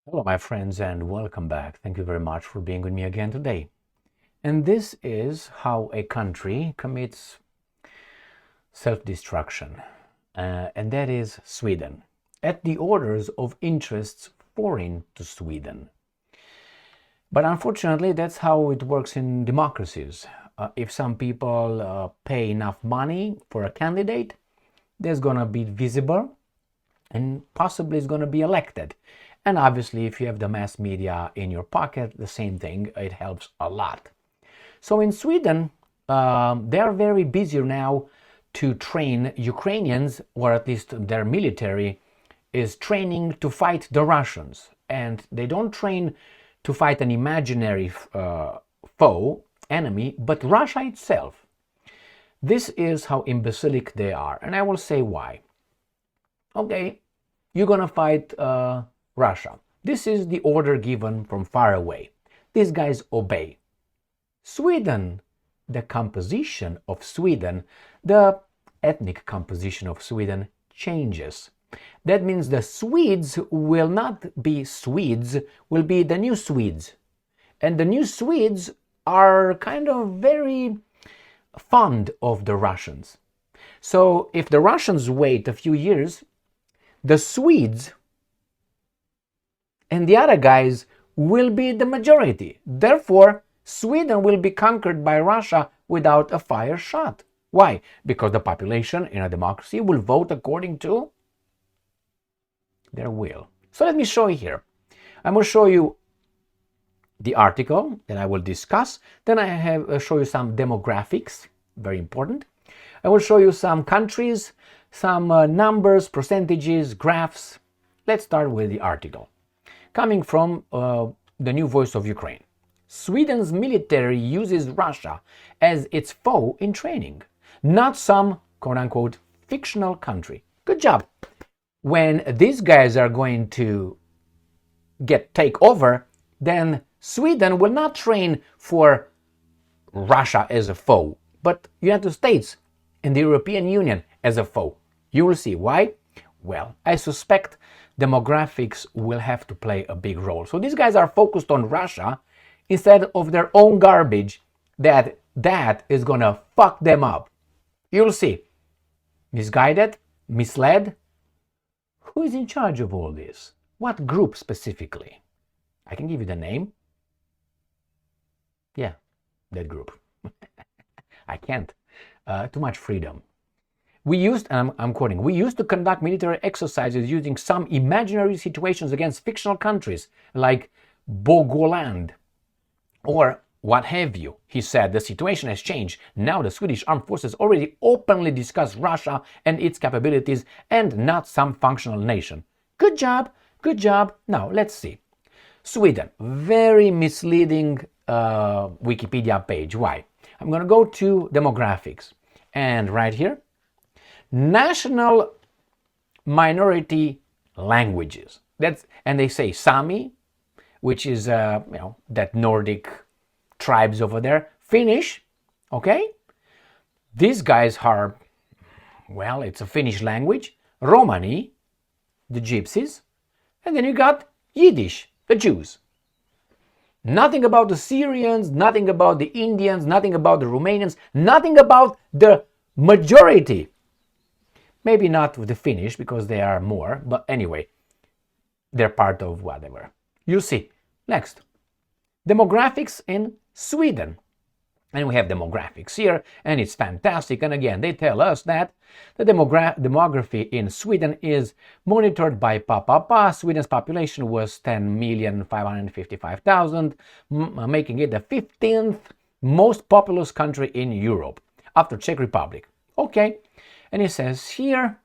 Hello, my friends, and welcome back. Thank you very much for being with me again today. And this is how a country commits self-destruction, and that is Sweden, at the orders of interests foreign to Sweden. But unfortunately, that's how it works in democracies. If some people pay enough money for a candidate, there's going to be visible and possibly is going to be elected. And obviously, if you have the mass media in your pocket, the same thing, it helps a lot. So in Sweden, they are very busy now to train Ukrainians, or at least their military is training to fight the Russians. And they don't train to fight an imaginary foe, enemy, but Russia itself. This is how imbecilic they are, and I will say why. Okay, you're gonna fight Russia. This is the order given from far away. These guys obey. Sweden, the composition of Sweden, the ethnic composition of Sweden changes. That means the Swedes will not be Swedes, will be the new Swedes. And the new Swedes are kind of very fond of the Russians. So if the Russians wait a few years, the Swedes and the other guys will be the majority. Therefore, Sweden will be conquered by Russia without a fire shot. Why? Because the population in a democracy will vote according to their will. So let me show you here. I'm going to show you the article that I will discuss. Then I have show you some demographics, very important. I will show you some countries, some numbers, percentages, graphs. Let's start with the article. Coming from the New Voice of Ukraine. Sweden's military uses Russia as its foe in training, not some quote-unquote fictional country. Good job. When these guys are going to take over, then Sweden will not train for Russia as a foe, but United States and the European Union as a foe. You will see why. Well, I suspect demographics will have to play a big role. So these guys are focused on Russia instead of their own garbage that is gonna fuck them up. You'll see. Misguided? Misled? Who is in charge of all this? What group specifically? I can give you the name. Yeah, that group. I can't. Too much freedom. We used, and I'm quoting, we used to conduct military exercises using some imaginary situations against fictional countries like Bogoland or what have you. He said the situation has changed. Now the Swedish armed forces already openly discuss Russia and its capabilities and not some functional nation. Good job, good job. Now let's see. Sweden, very misleading Wikipedia page. Why? I'm going to go to demographics and right here, national minority languages. And they say Sami, which is that Nordic tribes over there. Finnish, okay? These guys are, well, it's a Finnish language. Romani, the Gypsies, and then you got Yiddish, the Jews. Nothing about the Syrians, nothing about the Indians, nothing about the Romanians, nothing about the majority. Maybe not the Finnish because they are more, but anyway, they're part of whatever. You'll see. Next, demographics in Sweden. And we have demographics here, and it's fantastic. And again, they tell us that the demography in Sweden is monitored by PAPAPA. Sweden's population was 10,555,000, making it the 15th most populous country in Europe, after Czech Republic. Okay, and it says here,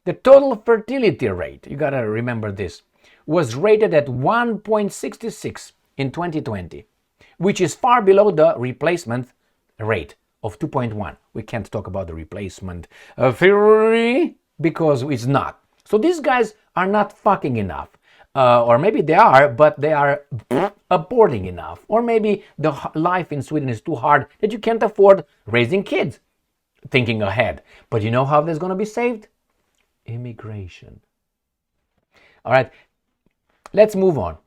the total fertility rate, you gotta remember this, was rated at 1.66 in 2020. Which is far below the replacement rate of 2.1. We can't talk about the replacement theory because it's not. So these guys are not fucking enough. Or maybe they are, but they are aborting enough. Or maybe the life in Sweden is too hard that you can't afford raising kids. Thinking ahead. But you know how that's going to be saved? Immigration. All right, let's move on.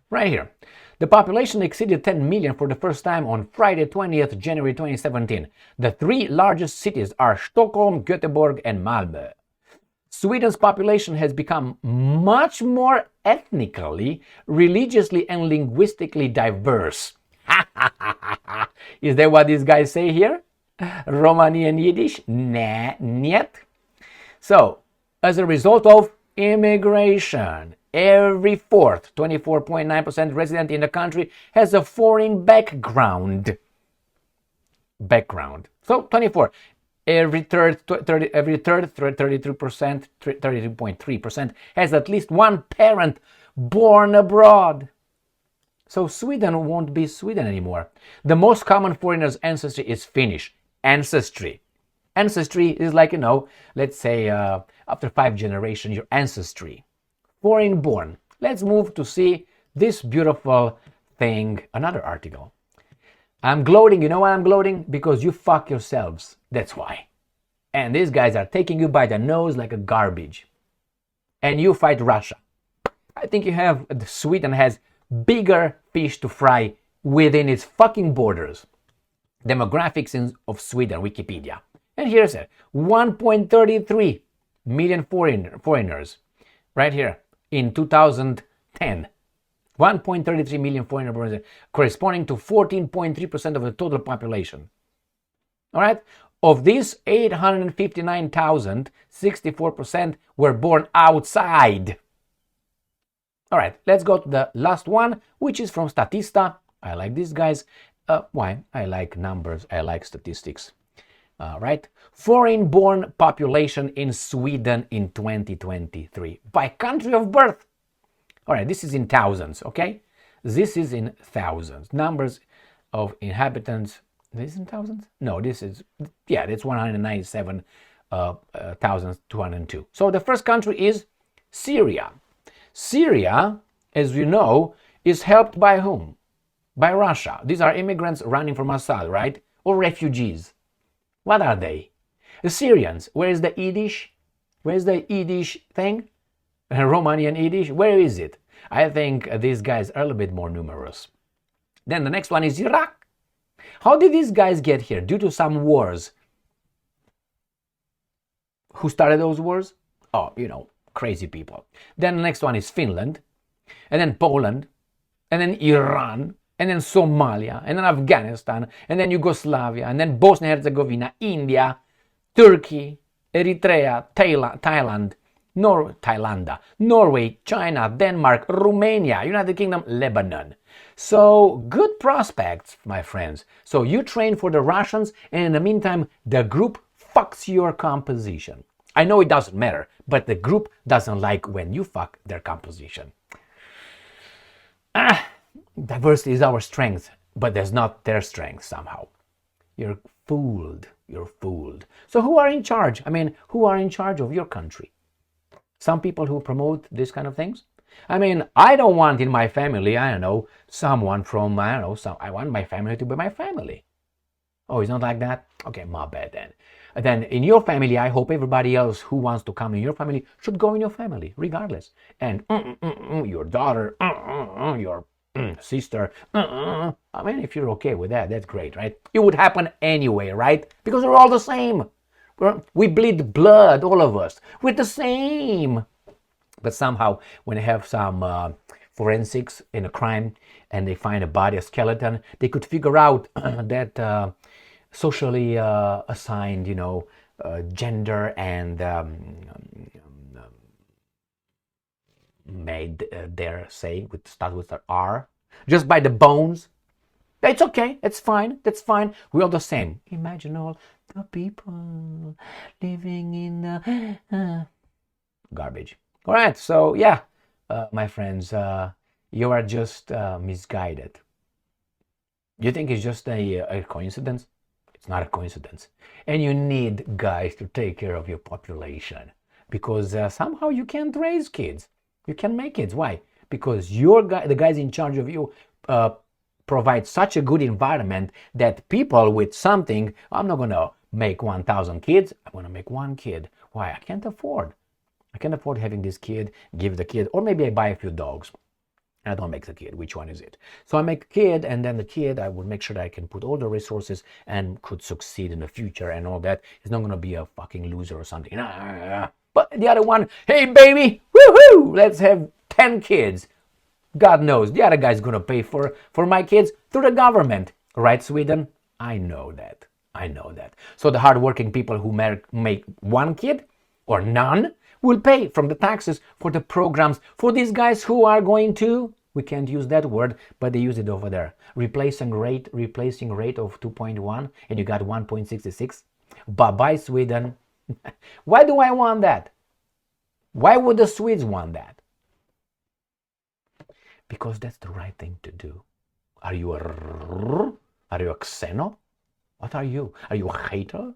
Right here. The population exceeded 10 million for the first time on Friday, 20th January 2017. The three largest cities are Stockholm, Göteborg, and Malmö. Sweden's population has become much more ethnically, religiously, and linguistically diverse. Is that what these guys say here? Romanian Yiddish? Nah, niet. So, as a result of immigration, every fourth, 24.9% resident in the country has a foreign background. So 24. Every third, 32%, 32.3% has at least one parent born abroad. So Sweden won't be Sweden anymore. The most common foreigner's ancestry is Finnish. Ancestry is like, let's say after 5 generations, your ancestry. Foreign born. Let's move to see this beautiful thing, another article. I'm gloating. You know why I'm gloating? Because you fuck yourselves. That's why. And these guys are taking you by the nose like a garbage. And you fight Russia. I think Sweden has bigger fish to fry within its fucking borders. Demographics of Sweden, Wikipedia. And here's it. 1.33 million foreigners. Right here in 2010. 1.33 million foreigners, corresponding to 14.3% of the total population. All right? Of these, 859,000, 64% were born outside. All right, let's go to the last one, which is from Statista. I like these guys. Why? I like numbers. I like statistics. Right? Foreign-born population in Sweden in 2023 by country of birth. All right, this is in thousands, okay? This is in thousands. Numbers of inhabitants. This is in thousands? No, this is, that's 197,202. So the first country is Syria. Syria, as you know, is helped by whom? By Russia. These are immigrants running from Assad, right? Or refugees. What are they? The Syrians. Where is the Yiddish? Where's the Yiddish thing? Romanian Yiddish? Where is it? I think these guys are a little bit more numerous. Then the next one is Iraq. How did these guys get here? Due to some wars. Who started those wars? Oh, crazy people. Then the next one is Finland, and then Poland, and then Iran, and then Somalia, and then Afghanistan, and then Yugoslavia, and then Bosnia and Herzegovina, India, Turkey, Eritrea, Thailand, Norway, China, Denmark, Romania, United Kingdom, Lebanon. So good prospects, my friends. So you train for the Russians, and in the meantime, the group fucks your composition. I know it doesn't matter, but the group doesn't like when you fuck their composition. Diversity is our strength, but that's not their strength somehow. You're fooled. So who are in charge? Who are in charge of your country? Some people who promote these kind of things? I don't want in my family, someone from, I want my family to be my family. Oh, it's not like that? Okay, my bad then. And then in your family, I hope everybody else who wants to come in your family should go in your family, regardless. And your daughter, your sister, if you're okay with that, that's great, right? It would happen anyway, right? Because we're all the same. We bleed blood, all of us. We're the same. But somehow, when they have some forensics in a crime and they find a body, a skeleton, they could figure out that socially assigned, gender and made, dare say, start with an R, just by the bones. It's okay. It's fine. That's fine. We're all the same. Imagine all the people living in the garbage. All right. So yeah, my friends, you are just misguided. You think it's just a coincidence? It's not a coincidence. And you need guys to take care of your population because somehow you can't raise kids. You can't make kids. Why? Because the guys in charge of you provide such a good environment that people with something, I'm not going to make 1,000 kids. I'm going to make one kid. Why? I can't afford. I can't afford having this kid, give the kid, or maybe I buy a few dogs. I don't make the kid. Which one is it? So I make a kid, and then the kid, I will make sure that I can put all the resources and could succeed in the future and all that. It's not going to be a fucking loser or something. But the other one, hey baby, woohoo, let's have 10 kids. God knows, the other guy's going to pay for my kids through the government. Right, Sweden? I know that. I know that. So the hardworking people who make one kid or none will pay from the taxes for the programs for these guys who are going to, we can't use that word, but they use it over there, replacing rate of 2.1, and you got 1.66. Bye-bye, Sweden. Why do I want that? Why would the Swedes want that? Because that's the right thing to do. Are you a xeno? What are you? Are you a hater?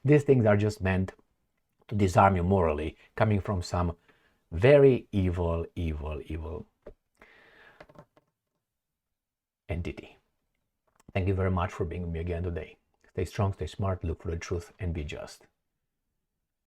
These things are just meant to disarm you morally, coming from some very evil entity. Thank you very much for being with me again today. Stay strong, stay smart, look for the truth, and be just.